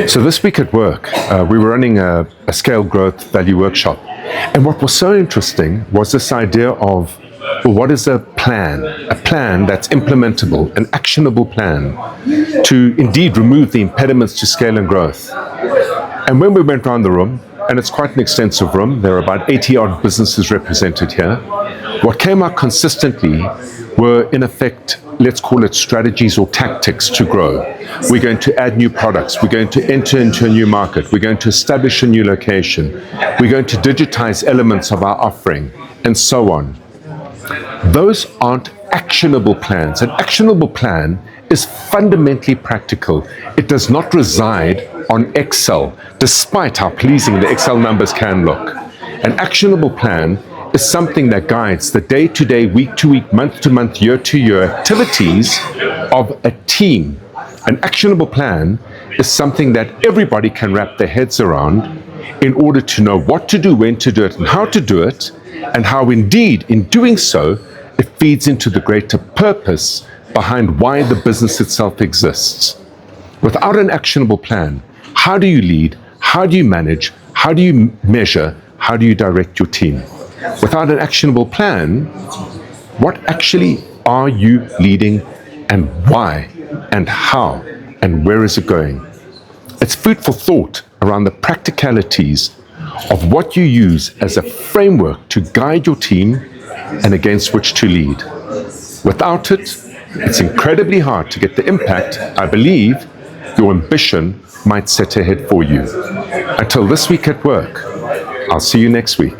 So this week at work, we were running a scale growth value workshop. And what was so interesting was this idea of, well, what is a plan that's implementable, an actionable plan to indeed remove the impediments to scale and growth. And when we went around the room, and it's quite an extensive room, there are about 80 odd businesses represented here, what came out consistently were, in effect, let's call it strategies or tactics to grow. We're going to add new products. We're going to enter into a new market. We're going to establish a new location. We're going to digitize elements of our offering, and so on. Those aren't actionable plans. An actionable plan is fundamentally practical. It does not reside on Excel, despite how pleasing the Excel numbers can look. An actionable plan is something that guides the day-to-day, week-to-week, month-to-month, year-to-year activities of a team. An actionable plan is something that everybody can wrap their heads around in order to know what to do, when to do it, and how to do it, and how indeed, in doing so, it feeds into the greater purpose behind why the business itself exists. Without an actionable plan, how do you lead? How do you manage? How do you measure? How do you direct your team? Without an actionable plan, what actually are you leading, and why, and how, and where is it going? It's food for thought around the practicalities of what you use as a framework to guide your team and against which to lead. Without it, it's incredibly hard to get the impact I believe your ambition might set ahead for you. Until this week at work, I'll see you next week.